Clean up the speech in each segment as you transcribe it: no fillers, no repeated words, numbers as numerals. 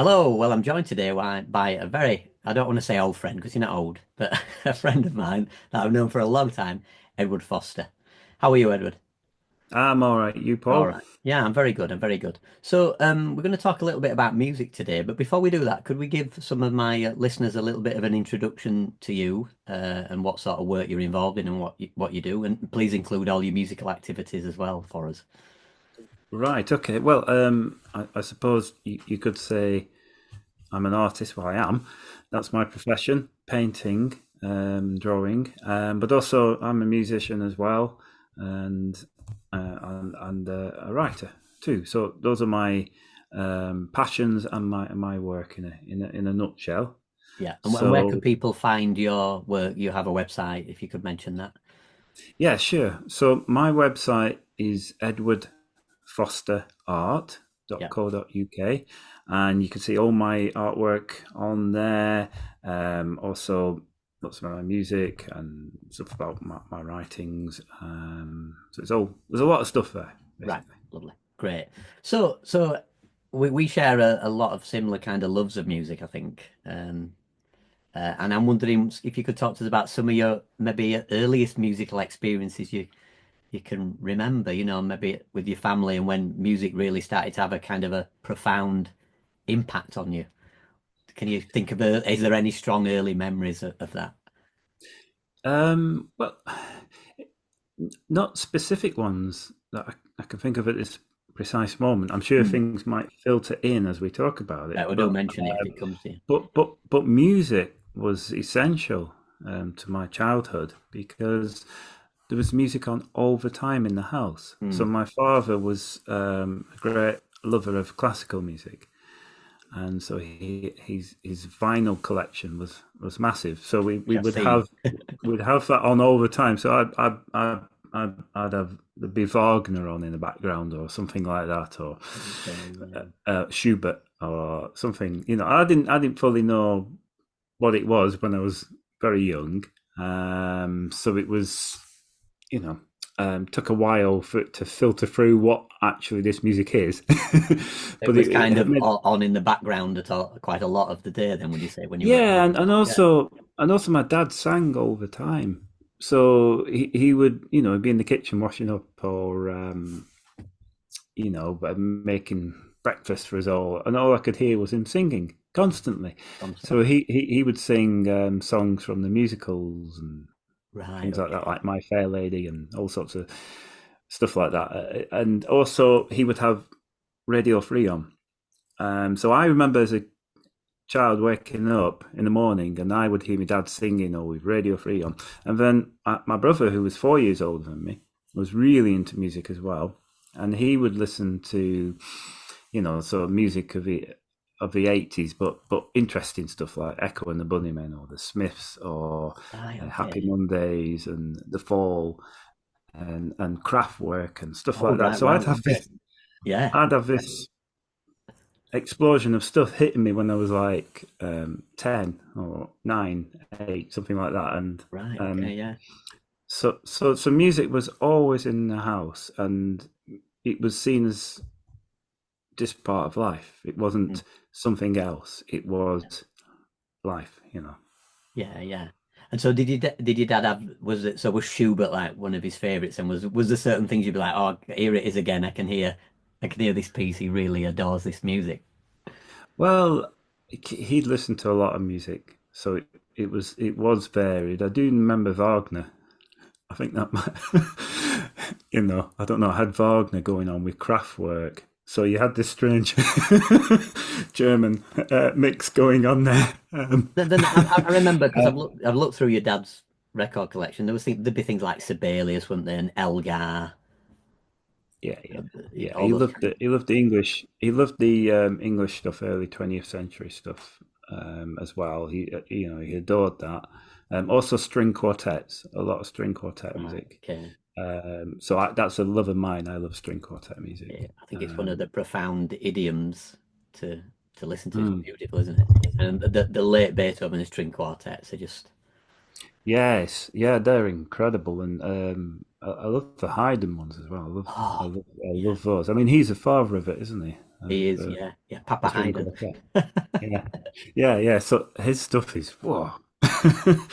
Hello. Well, I'm joined today by a very, I don't want to say old friend because you're not old, but a friend of mine that I've known for a long time, Edward Foster. How are you, Edward? I'm all right. You, All Paul? right. Yeah, I'm very good. I'm very good. So, we're going to talk a little bit about music today, but before we do that, could we give some of my listeners a little bit of an introduction to you, and what sort of work you're involved in and what you do, and please include all your musical activities as well for us. Right. Okay. Well, I suppose you could say I'm an artist. Well, I am. That's my profession: painting, drawing. But also, I'm a musician as well, and and a writer too. So those are my passions and my work in a nutshell. Yeah. And where can So people find your work? You have a website, if you could mention that. yeah, sure. So my website is Yeah. edwardfosterart.co.uk, and you can see all my artwork on there. Also, lots of my music and stuff about my writings. So there's a lot of stuff there, Right. basically. Lovely. Great. So we share a lot of similar kind of loves of music, I think. And I'm wondering if you could talk to us about some of your maybe earliest musical experiences you can remember, maybe with your family and when music really started to have a kind of a profound impact on you. Can you think of is there any strong early memories of that? Well, not specific ones that I can think of at this precise moment. I'm sure Hmm. things might filter in as we talk about it, Right, well, do mention it if it comes to you. but music was essential to my childhood because there was music on all the time in the house. So Hmm. my father was a great lover of classical music, and so his vinyl collection was massive. So we Yeah, would see. have we'd have that on all the time. So I'd have the be Wagner on in the background or something like that, or Okay, yeah. Schubert or something. I didn't fully know what it was when I was very young. So it was, you know, took a while for it to filter through what actually this music is. It But was it kind had of made, on in the background at all, quite a lot of the day then, would you say, when you were yeah, growing and up? Yeah. also my dad sang all the time. So he would, he'd be in the kitchen washing up or, making breakfast for us all. And all I could hear was him singing constantly. So Constantly. he would sing songs from the musicals and Right, things like that, okay. like My Fair Lady and all sorts of stuff like that. And also, he would have Radio Free on. So I remember as a child waking up in the morning and I would hear my dad singing or with Radio Free on. And then my brother, who was 4 years older than me, was really into music as well. And he would listen to, sort of music of the 80s, but interesting stuff like Echo and the Bunnymen or the Smiths or Right, Happy okay. Mondays and The Fall and Kraftwerk and stuff Oh, like that. right, So wow, okay. Yeah. I'd have this explosion of stuff hitting me when I was like 10 or 9, 8, something like that. And Right, okay, um, yeah. so music was always in the house, and it was seen as just part of life. It Mm. wasn't something else. It was life. Yeah, yeah. And so did your dad have was Schubert like one of his favorites, and was there certain things you'd be like, oh, here it is again, I can hear this piece, he really adores this music. Well, he'd listened to a lot of music, so it was varied. I do remember Wagner. I think that might, I don't know, I had Wagner going on with Kraftwerk. So you had this strange German mix going on there. Then I remember because I've looked through your dad's record collection. There'd be things like Sibelius, wouldn't there, and Elgar, Yeah, yeah, yeah. all those kind of. He loved the English. He loved the English stuff, early 20th century stuff as well. He adored that. Also string quartets, a lot of string quartet Right, music. okay. That's a love of mine. I love string quartet Yeah, music. I think it's one of the profound idioms to to listen to. It's Mm, beautiful, isn't it? And the late Beethoven string quartets are just Yes, yeah, they're incredible, and I love the Haydn ones as well. Oh, I yeah, love those. I mean, he's the father of it, isn't he? he is. Yeah, yeah, Papa That's really good Haydn. at that. Yeah, yeah, yeah. So his stuff is whoa,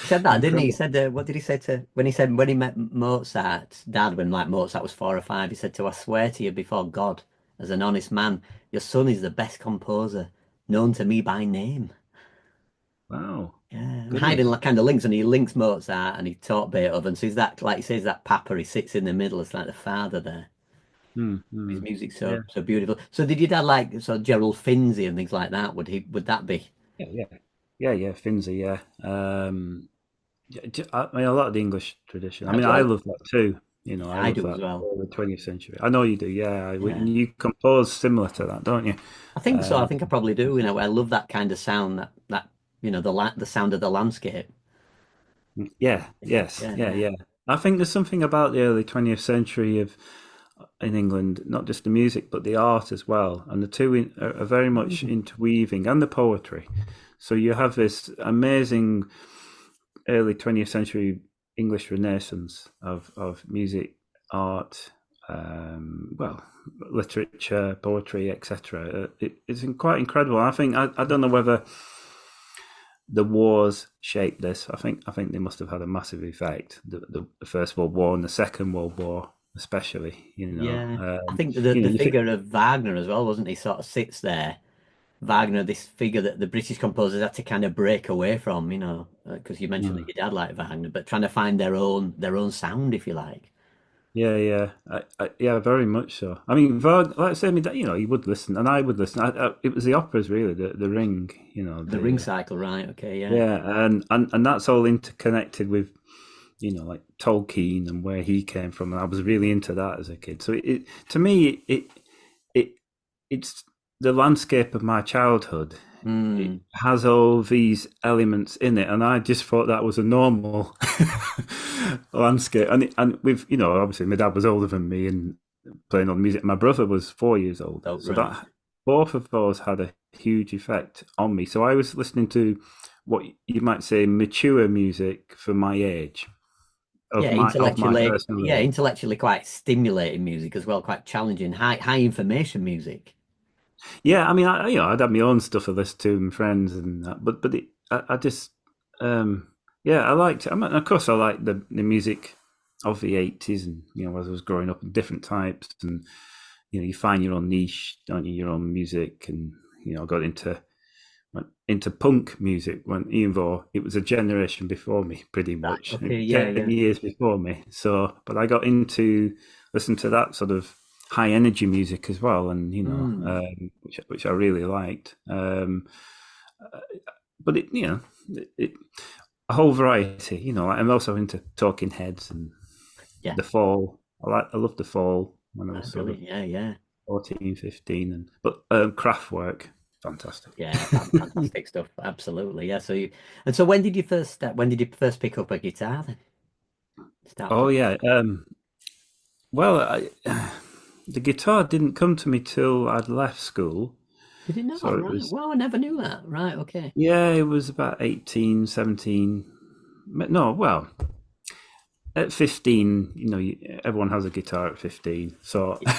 He said that, didn't he? He incredible. said, what did he say to when he met Mozart's dad when like Mozart was 4 or 5? He said to, "I swear to you before God, as an honest man, your son is the best composer known to me by name." Wow, Yeah, and Haydn goodness. like, kind of links, and he links Mozart, and he taught Beethoven. So he's that, like he says, that Papa. He sits in the middle. It's like the father there. Hmm, His hmm. music's Yeah, so beautiful. So did your dad like so Gerald Finzi and things like that? Would that be? yeah, yeah, yeah, yeah. Finzi, yeah. I mean, a lot of the English tradition. I mean, That's I what love that too. I I love do as that well. early 20th century. I know you do. Yeah, Yeah. you compose similar to that, don't you? I think so. I Um, think I probably do. I love that kind of sound, that the sound of the landscape. yeah, yes, yeah, Yeah. yeah. I think there's something about the early 20th century of in England, not just the music but the art as well, and the two are very much Mhm. interweaving, and the poetry. So you have this amazing early 20th century English Renaissance of music, art, well, literature, poetry, etc. It's quite incredible. I don't know whether the wars shaped this. I think they must have had a massive effect. The First World War and the Second World War, especially. Yeah. I think the You think, figure of Wagner as well, wasn't he? Sort of sits there. Wagner, this figure that the British composers had to kind of break away from, because you mentioned that mm, your dad liked Wagner, but trying to find their own sound, if you like. yeah, yeah, yeah, very much so. I mean, like I say, I mean, you would listen, and I would listen. It was the operas, really, the Ring. The ring cycle, right? Okay, yeah. Yeah, and that's all interconnected with like Tolkien and where he came from, and I was really into that as a kid. So to me, it it's the landscape of my childhood. It Mm. has all these elements in it, and I just thought that was a normal landscape. And with obviously my dad was older than me and playing on music. My brother was 4 years older, Oh, so right. that both of those had a huge effect on me. So I was listening to what you might say mature music for my age, Yeah, of my intellectually, personal yeah, age. intellectually quite stimulating music as well, quite challenging, high information music. Yeah, I mean, I'd have my own stuff to listen to and friends and that, but I just, yeah, I liked it. I mean, of course, I liked the music of the 80s, and as I was growing up, in different types, and you find your own niche, don't you? Your own music, and I got went into punk music when even though it was a generation before me, pretty Right. much Okay. Yeah. 10 years before me. So, but I got into listen to that sort of high energy music as well, and Mm. which I really liked. But a whole variety. Like I'm also into Talking Heads and Yeah. The Fall. I love The Fall when I was Right. sort of Brilliant. Yeah. 14, 15, and but Kraftwerk, fantastic. Yeah. Fantastic stuff. Absolutely. Yeah. So when did you first pick up a guitar then? Start Oh playing. yeah. Well, the guitar didn't come to me till I'd left school. Did it So not? it Right. was, Wow. I never knew that. Right. Okay. yeah, it was about 18, 17. No, well, at 15, everyone has a guitar at 15. So Yeah.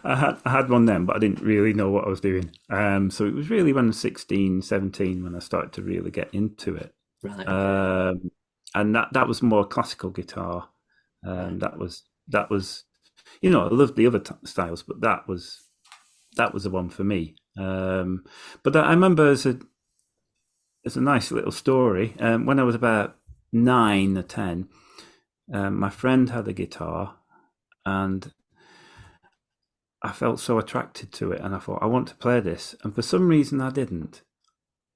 I had one then, but I didn't really know what I was doing. So it was really when I was 16, 17 when I started to really get into it. Right. Okay. Um, and that was more classical guitar. Right. That was, I loved the other styles, but that was the one for me. But I remember as a nice little story. When I was about 9 or 10, my friend had a guitar, and I felt so attracted to it, and I thought I want to play this, and for some reason I didn't.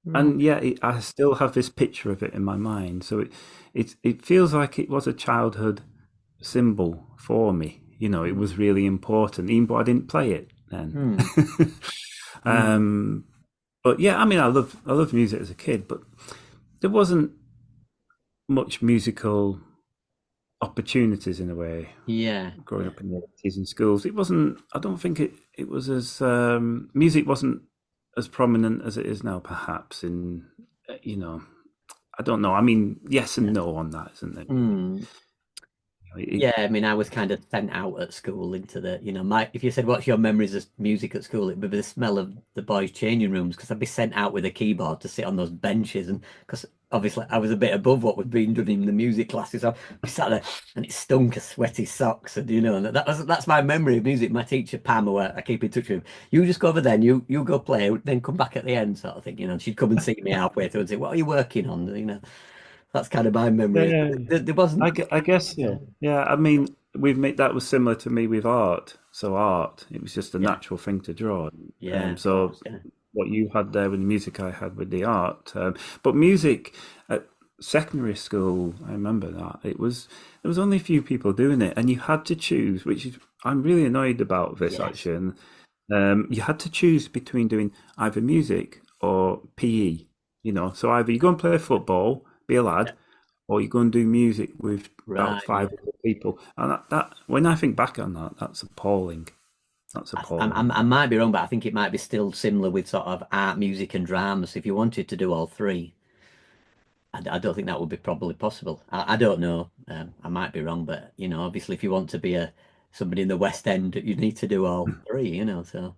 Mm. And yet I still have this picture of it in my mind. So it feels like it was a childhood symbol for me. It Mm. was really important, even though I didn't play it then. Mm. Mm. um, but yeah, I mean, I loved music as a kid, but there wasn't much musical opportunities in a way Yeah. growing Yeah. up in the 80s in schools. It wasn't. I don't think it was as music wasn't as prominent as it is now. Perhaps in you know I don't know. I mean, yes and Yeah. no on that, isn't it? Mm. It, Yeah, I mean, I was kind of sent out at school into the, my, if you said, what's your memories of music at school, it would be the smell of the boys' changing rooms because I'd be sent out with a keyboard to sit on those benches. And because obviously I was a bit above what was being done in the music classes. So I sat there and it stunk of sweaty socks. And, and that's my memory of music. My teacher, Pam, who I keep in touch with, you just go over there and you go play, then come back at the end, sort of thing. And she'd come and see me halfway through and say, what are you working on? That's kind of my memory. yeah, There wasn't. I guess so. Yeah, I mean, we've made that was similar to me with art. So art, it was just a Yeah, natural thing to draw. yeah, of So course. Yeah. what you had there with the music, I had with the art. But music at secondary school, I remember that there was only a few people doing it, and you had to choose, which is I'm really annoyed about this Yes. actually. And, you had to choose between doing either music or PE. So either you go and play football, be a lad, or you go and do music with about Right. five Yeah. other people. And that when I think back on that, that's appalling. That's appalling. I might be wrong, but I think it might be still similar with sort of art, music, and drama. So if you wanted to do all three, I don't think that would be probably possible. I don't know. I might be wrong, but obviously, if you want to be somebody in the West End, you need to do all three. So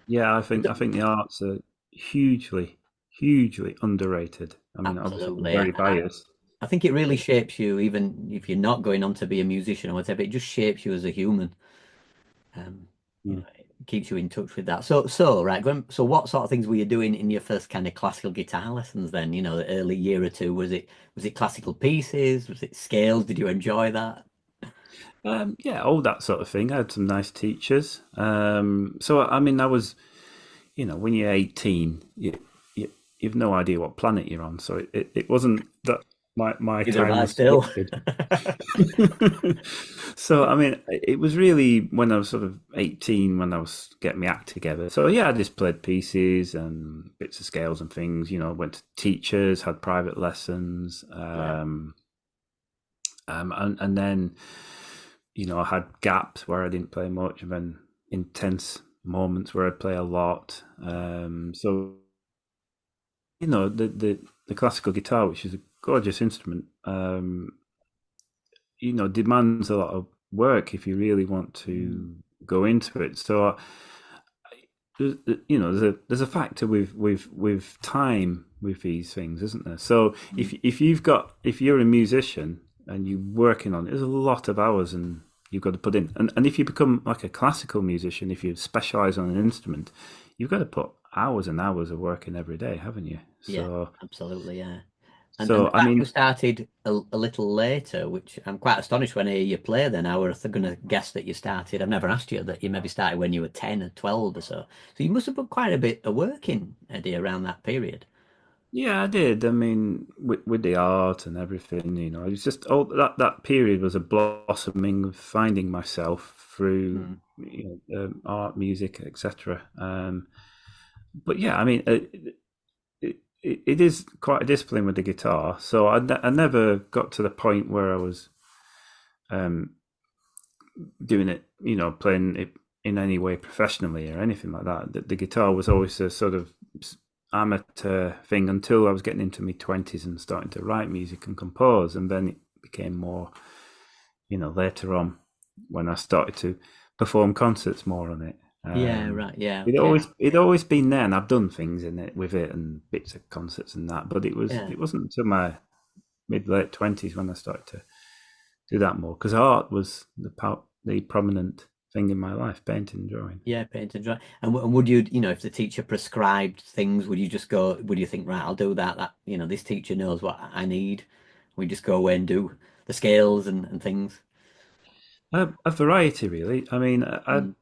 Yeah, I I don't- think the arts are hugely, hugely underrated. I mean, obviously, I'm absolutely, very and biased. I think it really shapes you, even if you're not going on to be a musician or whatever. It just shapes you as a human. Um, Mm. it keeps you in touch with that. So right, so what sort of things were you doing in your first kind of classical guitar lessons then? The early year or two, was it classical pieces? Was it scales? Did you enjoy that? Yeah, all that sort of thing. I had some nice teachers. So I mean, I was, when you're 18, you've no idea what planet you're on. So it wasn't that my Neither have time I was still. structured. So I mean, it was really when I was sort of 18 when I was getting my act together. So yeah, I just played pieces and bits of scales and things. Went to teachers, had private lessons, Yeah, and then I had gaps where I didn't play much, and then intense moments where I'd play a lot. So the classical guitar, which is a gorgeous instrument, demands a lot of work if you really want mm, to go into it. So there's a factor with time with these things, isn't there? So mm. if you're a musician and you're working on it, there's a lot of hours and you've got to put in. And if you become like a classical musician, if you specialize on an instrument, you've got to put hours and hours of work in every day, haven't you? Yeah, So absolutely, yeah. And so the I fact you mean, started a little later, which I'm quite astonished when I hear you play then. I was going to guess that you started, I've never asked you, that you maybe started when you were 10 or 12 or so. So you must have put quite a bit of work in, Eddie, around that period. yeah, I did. I mean, with the art and everything, it was just all that period was a blossoming of finding myself through Mm. art, music, etc. But yeah, I mean, it is quite a discipline with the guitar. So I never got to the point where I was um, doing it, playing it in any way professionally or anything like that. The guitar was always a sort of amateur thing until I was getting into my 20s and starting to write music and compose, and then it became more, later on when I started to perform concerts more on it. Yeah, right. Yeah, okay. It'd always been there, and I've done things in it with it and bits of concerts and that, but Yeah. it wasn't until my mid late 20s when I started to do that more because art was the prominent thing in my life, painting and drawing. Yeah, paint and dry. And would you, if the teacher prescribed things, would you just go, would you think, right, I'll do that, this teacher knows what I need. We just go away and do the scales and things. A variety, really. I mean, Mm.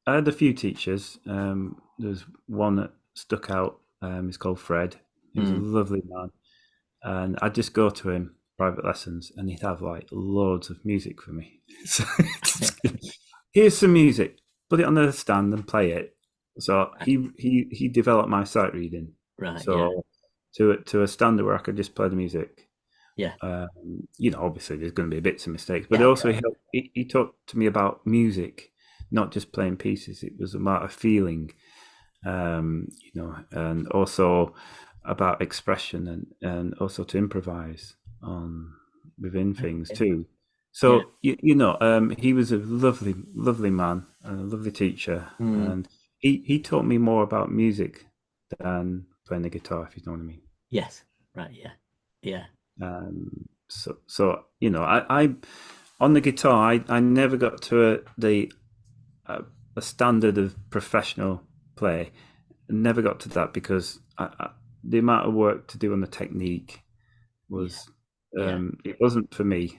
I had a few teachers. There's one that stuck out. He's called Fred. He was a Mm. lovely man, and I'd just go to him private lessons, and he'd have like loads of music for me. So, here's some music. Put it on the stand and play it. So he developed my sight reading. Right, yeah. So to a standard where I could just play the music. Yeah. Obviously there's going to be bits of mistakes, but Yeah, also yeah. he talked to me about music, not just playing pieces. It was about a feeling, and also about expression and also to improvise on within things too. Yeah. So he was a lovely, lovely man and a lovely teacher, Mm. and he taught me more about music than playing the guitar, if you know what I mean. Yes. Right. Yeah. Yeah. So I on the guitar, I never got to a standard of professional play. Never got to that because the amount of work to do on the technique Yeah. was Yeah. it wasn't for me.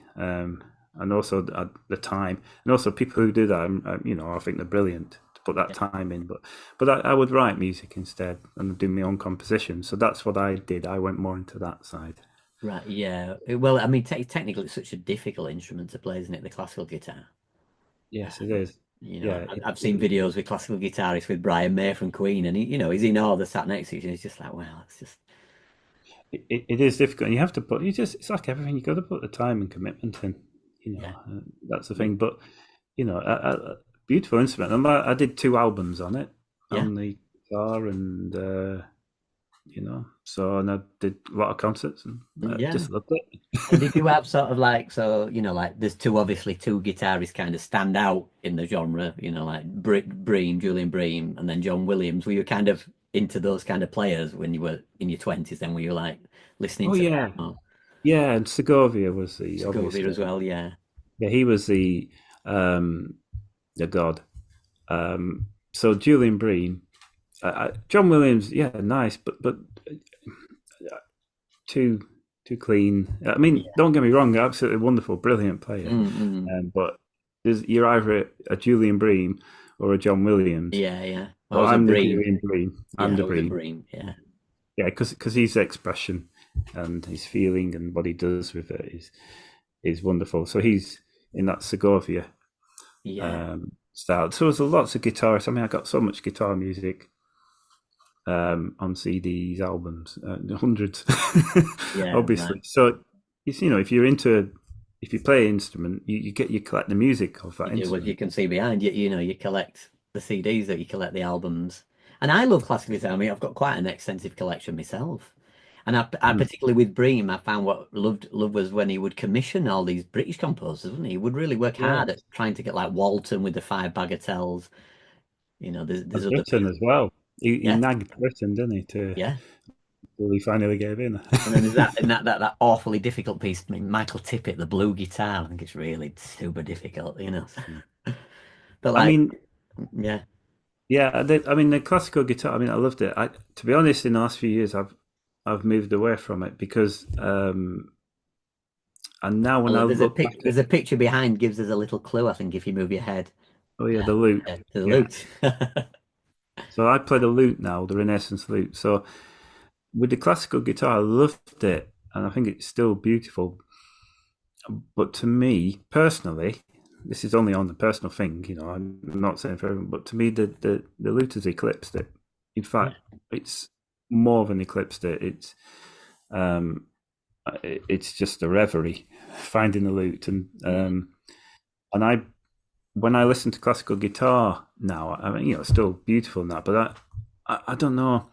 And also the time, and also people who do that, I think they're brilliant to put that Yeah. time in. But I would write music instead and do my own composition. So that's what I did. I went more into that side. Right. Yeah. Well, I mean, technically, it's such a difficult instrument to play, isn't it? The classical guitar. Yes, it is. Yeah, I've seen videos with classical guitarists with Brian May from Queen, and he's in awe. They're sat next to each, and he's just like, wow, it's just it is difficult, and you have to put. It's like everything. You got to put the time and commitment in. yeah. That's the thing. But a beautiful instrument. And I did 2 albums on it Yeah. on the guitar, and and I did a lot of concerts, and I Yeah. just loved it. And did you have sort of like, so, like there's obviously two guitarists kind of stand out in the genre, like Bream, Julian Bream, and then John Williams. Were you kind of into those kind of players when you were in your 20s? Then were you like listening Oh to yeah, them? Or yeah. And Segovia was the Segovia obviously. as well? Yeah. Yeah, he was um, the god. So Julian Bream, John Williams, yeah, nice, but too too clean. I mean, Yeah. don't get me wrong, absolutely wonderful, brilliant player. Mm-mm. But you're either a Julian Bream or a John Williams. Yeah, yeah. I Well, was a I'm the Bream. Julian Bream. I'm Yeah, I the was a Bream. Bream. Yeah. Yeah, because his expression and his feeling and what he does with it is wonderful. So he's in that Segovia Yeah. style. So there's lots of guitarists. I mean, I got so much guitar music on CDs, albums, hundreds, Yeah. Right. obviously. So if you play an instrument, you collect the music of that You do, as you instrument. can see behind you, you collect the CDs, that you collect the albums. And I love classical guitar. I mean, I've got quite an extensive collection myself. And I Mm. particularly with Bream, I found what love was when he would commission all these British composers, wouldn't he? He would really work Yeah, hard at trying to get like Walton with the five bagatelles. There's and other Britain people. as well. He Yeah, nagged Britain, didn't he, to yeah. till he finally gave in. And then there's that awfully difficult piece. I mean, Michael Tippett, the blue guitar. I think it's really super difficult. But I like, mean, yeah, yeah, I mean the classical guitar. I mean, I loved it. To be honest, in the last few years, I've moved away from it because, and now when I oh, look back at, there's a picture behind gives us a little clue. I think if you move your head oh yeah, the lute, to the yeah. lute. So I play the lute now, the Renaissance lute. So with the classical guitar, I loved it, and I think it's still beautiful. But to me personally, this is only on the personal thing. I'm not saying for everyone, but to me, the lute has eclipsed it. In Yeah, fact, it's more than eclipsed it. Um, it's just a reverie finding the lute, yeah, and I when I listen to classical guitar now, I mean, it's still beautiful now, but I don't know.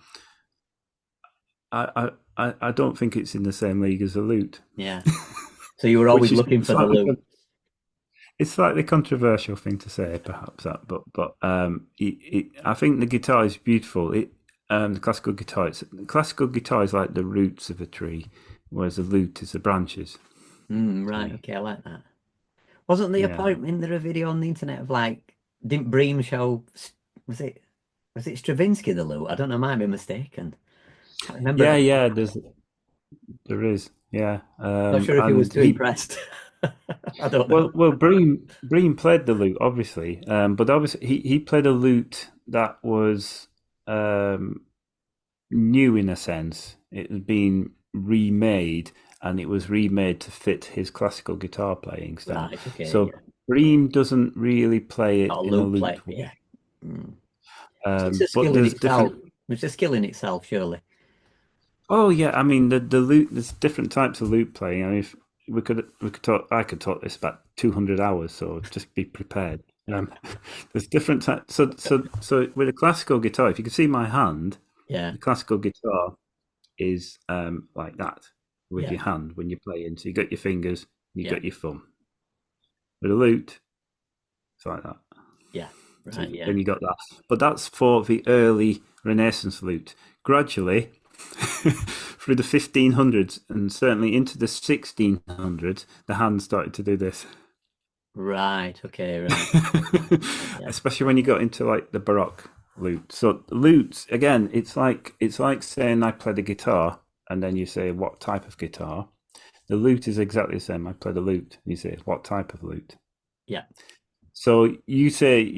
I don't think it's in the same league as the lute, yeah. So you were which always is looking for the slightly lute. it's slightly controversial thing to say, perhaps that, but I think the guitar is beautiful. The classical guitar is like the roots of a tree, whereas the lute is the branches. To Right, me, okay, I like that. Wasn't there a yeah, point in there a video on the internet of like, didn't Bream show, was it was it Stravinsky the lute? I don't know, I might be mistaken. Can't remember. yeah. There is, yeah, Not sure if he was and too impressed. I don't know. well, Bream played the lute, obviously, but obviously he played a lute that was um, new in a sense. It had been remade, and it was remade to fit his classical guitar playing style. Right, okay, So yeah. Bream doesn't really play it Not a in a lute lute play, yeah. way, Mm. So it's a but skill in there's itself. different. It's a skill in itself, surely. Oh yeah, I mean the lute. There's different types of lute playing. I mean, if we could talk. I could talk this about 200 hours. So just be prepared. There's different types. So with a classical guitar, if you can see my hand, Yeah, the classical guitar, is like that with Yeah. your hand when you're playing. So you got your fingers, you Yeah. got your thumb. With a lute, it's like that. Yeah. So Right. Yeah. then you got that. But that's for the early Renaissance lute. Gradually, through the 1500s and certainly into the 1600s, the hand started to do this. Right. Okay. Right. Yeah. Especially when you got into like the Baroque lute. So lutes again, it's like saying I play the guitar, and then you say what type of guitar. The lute is exactly the same. I play the lute. And you say what type of lute. Yeah. So you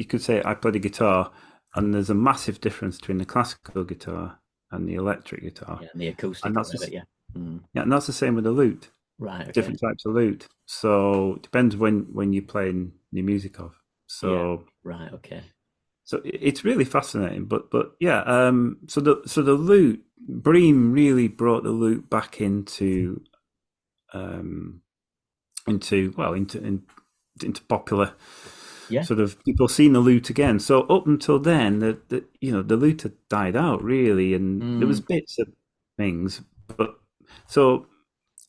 could say I play the guitar, and there's a massive difference between the classical guitar and the electric guitar, Yeah. And the and acoustic that's of it. Yeah. Mm. yeah, and that's the same with the lute. Right. Okay. Different types of lute. So it depends when you're playing the music of. Yeah. So Right. Okay. it's really fascinating. But yeah. So the lute, Bream really brought the lute back um into popular Yeah. sort of people seeing the lute again. So up until then, the lute had died out really, and there was Mm. bits of things, but so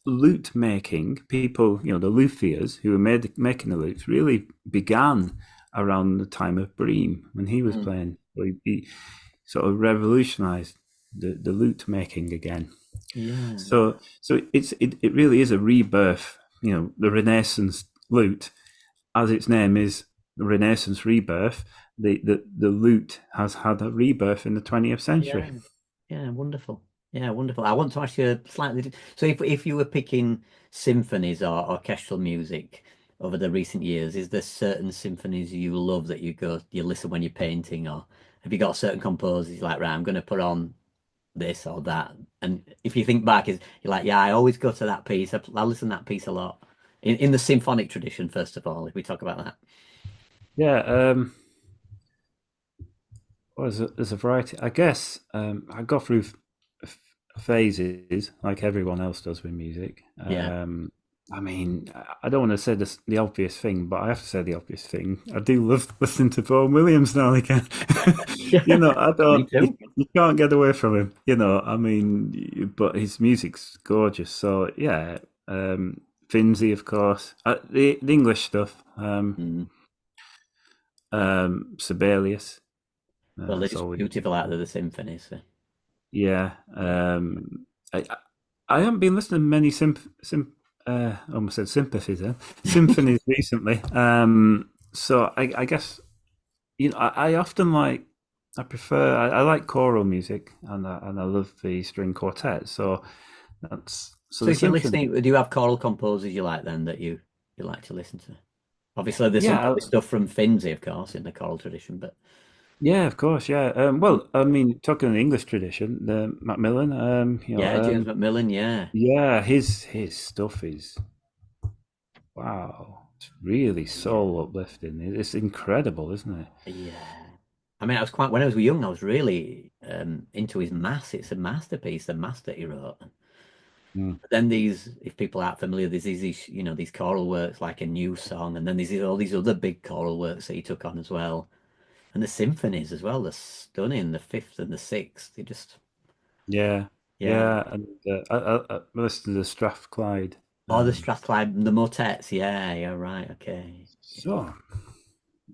lute making, people, the luthiers who were making the lutes really began around the time of Bream when he was Mm. playing. He sort of revolutionized the lute making again. Yeah. So it really is a rebirth. The Renaissance lute, as its name is, the Renaissance rebirth. The lute has had a rebirth in the 20th Yeah. century. Yeah. Wonderful. Yeah. Wonderful. I want to ask you a slightly. So, if you were picking symphonies or orchestral music over the recent years, is there certain symphonies you love that you listen when you're painting, or have you got certain composers you're like, right, I'm going to put on this or that? And if you think back, you're like, yeah, I always go to that piece. I listen to that piece a lot in the symphonic tradition. First of all, if we talk about that. Yeah. Well, there's a variety. I guess I go through phases like everyone else does with music. Yeah. I mean, I don't want to say the obvious thing, but I have to say the obvious thing. I do love listening to Paul Williams now and again. Yeah. I Me don't. too. You can't get away from him. I mean, but his music's gorgeous. So yeah, Finzi, of course, the English stuff. Mm. Sibelius. Well, they're It's just always beautiful out of the symphonies. So. yeah. I haven't been listening to many almost said sympathies then symphonies recently. So I guess I often I like choral music, and I love the string quartet. So that's so So the if you're symphony. listening, do you have choral composers you like then that you like to listen to? Obviously, there's some Yeah, lovely stuff from Finzi, of course, in the choral tradition, but yeah, of course, yeah. Well, I mean, talking the English tradition, the Macmillan, yeah, James Macmillan, yeah, yeah, his stuff is wow. It's really yeah, soul uplifting. It's incredible, isn't it? yeah. I mean, I was quite when I was young, I was really into his mass. It's a masterpiece, the mass that he wrote. Mm. But then if people aren't familiar, there's these choral works like a new song, and then there's all these other big choral works that he took on as well, and the symphonies as well. They're stunning. The fifth and the sixth. They just Yeah, yeah. yeah, and I listened to the Strathclyde. Oh, the Strathclyde, the motets. Yeah, you're right. Okay. So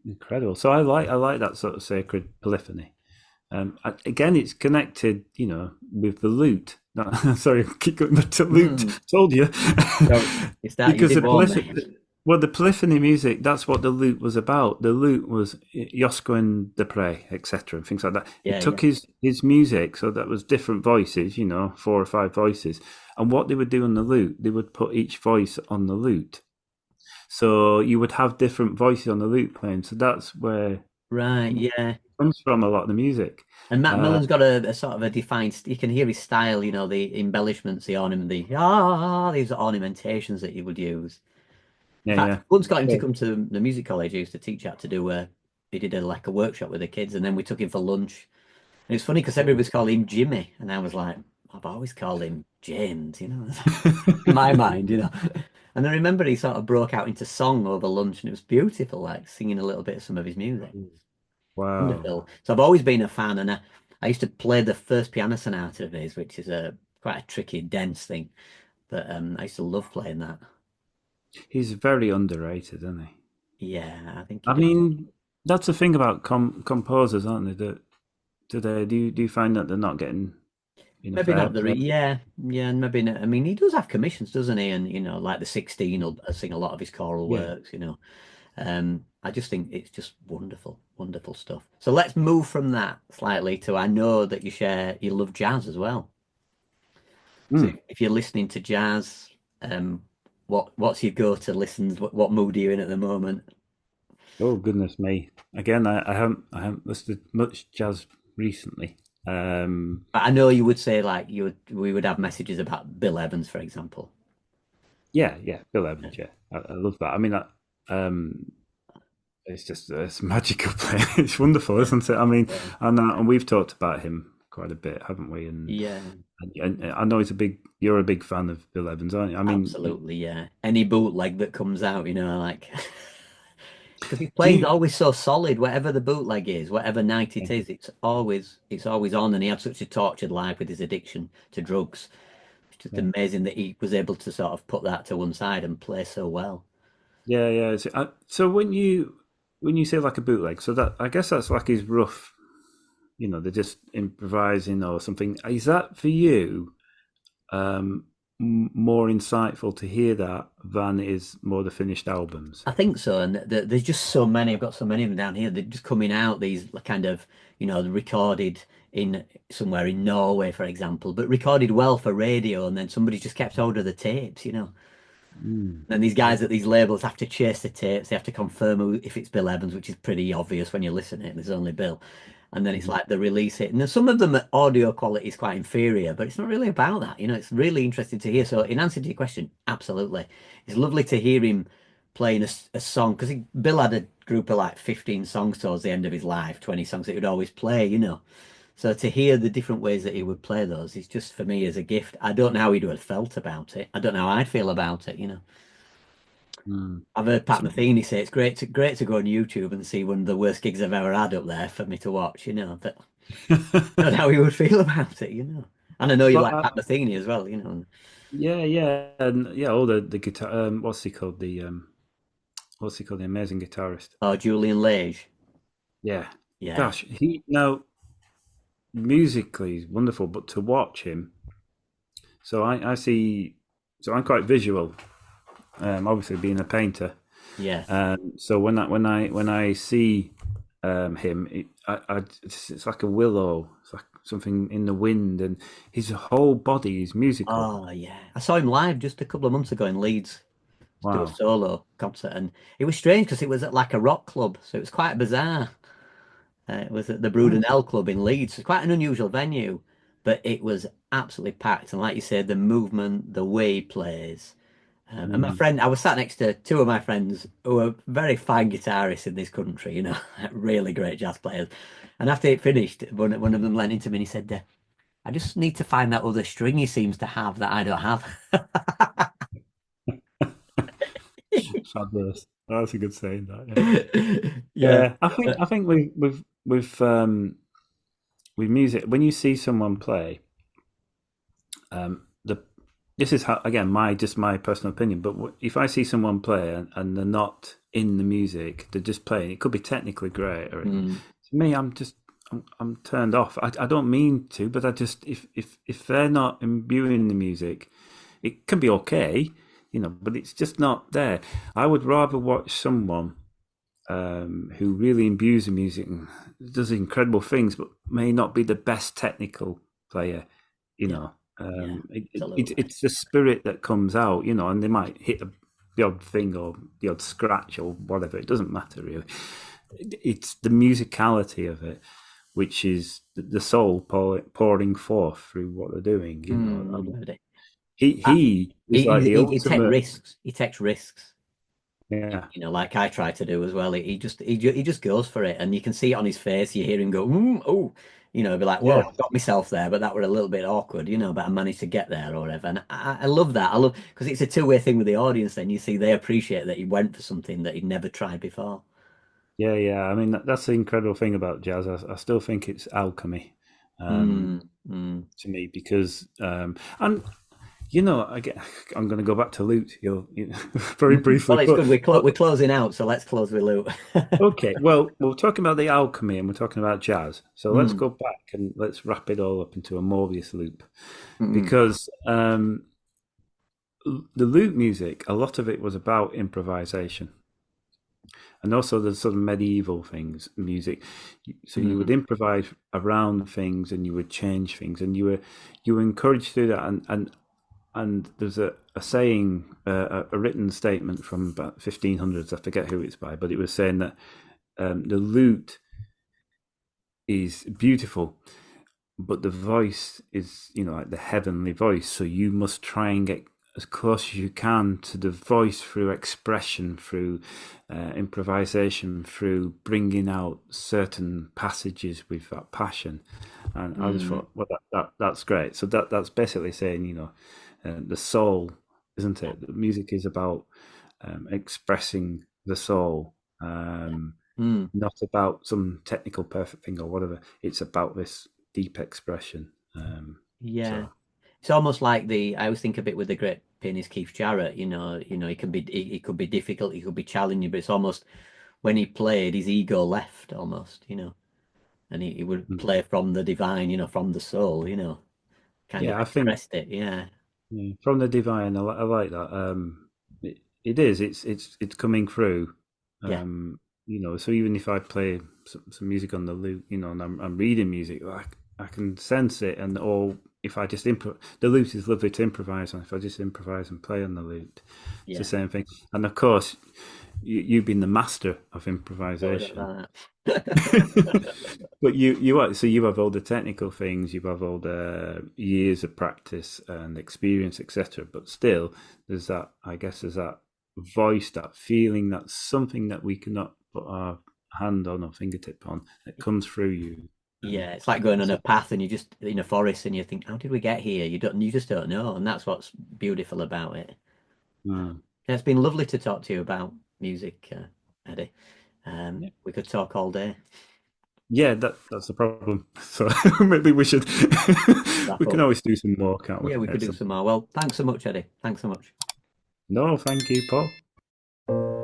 incredible. So I like that sort of sacred polyphony. Again, it's connected, with the lute. No, sorry, keep going back to lute. Mm. Told you, So it's that you because did the warn me. polyphony music. That's what the lute was about. The lute was Josquin and Dupre, etc., and things like that. He Yeah, took yeah. his music, so that was different voices, 4 or 5 voices, and what they would do on the lute, they would put each voice on the lute. So you would have different voices on the lute playing. So that's where Right, it yeah. comes from a lot of the music. And Matt Uh, Millen's got a sort of a defined. You can hear his style. The embellishments, these ornamentations that he would use. In yeah, fact, yeah. once got him to So, come to the music college. I used to teach at to do a. He did like a workshop with the kids, and then we took him for lunch. And it's funny because everybody's calling him Jimmy, and I was like, I've always called him James, in my mind. And I remember he sort of broke out into song over lunch, and it was beautiful, like singing a little bit of some of his music. wow. Wonderful. So I've always been a fan, and I used to play the first piano sonata of his, which is a quite a tricky, dense thing. But I used to love playing that. He's very underrated, isn't he? Yeah, I think he I does. mean, that's the thing about composers, aren't they? That do you find that they're not getting enough Maybe not the airplay? yeah, yeah, and maybe not. I mean, he does have commissions, doesn't he? And like the 16 will sing a lot of his choral Yeah. works. I just think it's just wonderful, wonderful stuff. So let's move from that slightly to I know that you love jazz as well. So Mm. if you're listening to jazz, what's your go-to listens? What mood are you in at the moment? Oh goodness me! Again, I haven't listened to much jazz recently. But I know you would say like we would have messages about Bill Evans, for example. Yeah, yeah, Bill Yeah. Evans. Yeah, I love that. I mean, um, it's just it's magical play. It's wonderful, Yeah. isn't it? I mean, Yeah. and we've talked about him quite a bit, haven't we? Yeah. And I know you're a big fan of Bill Evans, aren't you? I mean, Absolutely, yeah. Any bootleg that comes out, like because his do playing's you? always so solid, whatever the bootleg is, whatever night it is, it's always on. And he had such a tortured life with his addiction to drugs. It's just Yeah, amazing that he was able to sort of put that to one side and play so well. yeah, yeah. So when you say like a bootleg, so that I guess that's like his rough. They're just improvising or something. Is that for you more insightful to hear that than is more the finished albums? I think so, and there's just so many. I've got so many of them down here. They're just coming out. These kind of, recorded in somewhere in Norway, for example, but recorded well for radio, and then somebody just kept hold of the tapes. Mm. And these Yeah, guys at these labels have to chase the tapes. They have to confirm if it's Bill Evans, which is pretty obvious when you listen to it. There's only Bill. And then it's mhm. like they release it. And then some of them audio quality is quite inferior, but it's not really about that. It's really interesting to hear. So in answer to your question, absolutely. It's lovely to hear him playing a song because Bill had a group of like 15 songs towards the end of his life, 20 songs that he would always play. So to hear the different ways that he would play those is just for me as a gift. I don't know how he'd have felt about it. I don't know how I'd feel about it. Mm. I've heard Pat So, Metheny say it's great to go on YouTube and see one of the worst gigs I've ever had up there for me to watch. But I don't know how he would feel about it. And I know you well, like Pat Metheny as well. yeah, yeah, and yeah, all the guitar. What's he called? The amazing guitarist. Oh, Julian Lage. Yeah, Yeah. gosh, he now musically is wonderful, but to watch him, so I see, so I'm quite visual. Obviously being a painter, Yeah. so when I see him, it's like a willow. It's like something in the wind, and his whole body is musical. Oh, yeah. I saw him live just a couple of months ago in Leeds to do a Wow. solo concert, and it was strange because it was at like a rock club, so it was quite bizarre. It was at the Right. Brudenell Club in Leeds. It's quite an unusual venue, but it was absolutely packed. And like you said, the movement, the way he plays. And my Mm. friend, I was sat next to two of my friends who are very fine guitarists in this country, really great jazz players. And after it finished, one of them leaned into me and he said, I just need to find that other string he seems to have that I don't have. Fabulous. That's a good saying. That. Yeah. Yeah. Yeah. I think with music, when you see someone play, the this is how, again, my personal opinion, but if I see someone play and they're not in the music, they're just playing. It could be technically great, or Mm, to me, I'm turned off. I don't mean to, but I just if they're not imbuing the music, it can be okay, but it's just not there. I would rather watch someone who really imbues the music and does incredible things, but may not be the best technical player. You yeah. know, Yeah. Absolutely. it's the spirit that comes out. And they might hit the odd thing or the odd scratch or whatever. It doesn't matter really. It's the musicality of it, which is the soul pouring forth through what they're doing. I mean, Lovely. Uh, he is he, like the he takes ultimate. risks. He takes risks. Yeah, Like I try to do as well. He just goes for it, and you can see it on his face. You hear him go, oh, be like, whoa, yeah. I got myself there, but that were a little bit awkward, but I managed to get there or whatever. And I love that. I love because it's a two-way thing with the audience. Then you see they appreciate that he went for something that he'd never tried before. Yeah, yeah. I mean, that's the incredible thing about jazz. I still think it's alchemy. Um, Mm, Mm. to me because and I'm going to go back to lute. Very briefly, Well, it's but good. We're closing out, so let's close with Luke. okay. Well, we're talking about the alchemy and we're talking about jazz. So let's Mm. go back and let's wrap it all up into a Morbius loop Mm. because the lute music, a lot of it was about improvisation. And also the sort of medieval things, music. So you would Mm. improvise around things, and you would change things, and you were encouraged to do that. And there's a saying, a written statement from about 1500s. I forget who it's by, but it was saying that the lute is beautiful, but the voice is, like the heavenly voice. So you must try and get as close as you can to the voice through expression, through improvisation, through bringing out certain passages with that passion. And I just Mm. thought, well, that's great. So that's basically saying, the soul, isn't it? The music is about expressing the soul. Mm. Not about some technical perfect thing or whatever. It's about this deep expression. Yeah. So It's almost like I always think of it with the great pianist Keith Jarrett. It could be difficult, it could be challenging, but it's almost when he played, his ego left almost, and he would mm, play from the divine, from the soul, kind of yeah, I think expressed it. Yeah. from the divine, I like that. It is. It's coming through. Yeah. So even if I play some music on the lute, and I'm reading music, I can sense it. And or if I just the lute is lovely to improvise on. If I just improvise and play on the lute, it's the Yeah. same thing. And of course, you've been the master of Good improvisation. at that. But you are, so you have all the technical things, you have all the years of practice and experience, etc. But still, there's that voice, that feeling, that something that we cannot put our hand on or fingertip on that comes through you. Yeah, it's like going on a path and you just in a forest and you think, how did we get here? You just don't know, and that's what's beautiful about it. Mm. Yeah, it's been lovely to talk to you about music, Eddie. Yeah, We could talk all day. yeah, that's the problem. So maybe we should. Wrap We can up. always do some more, can't we? Yeah, we could do some more. Well, thanks so much, Eddie. Thanks so much. No, thank you, Paul.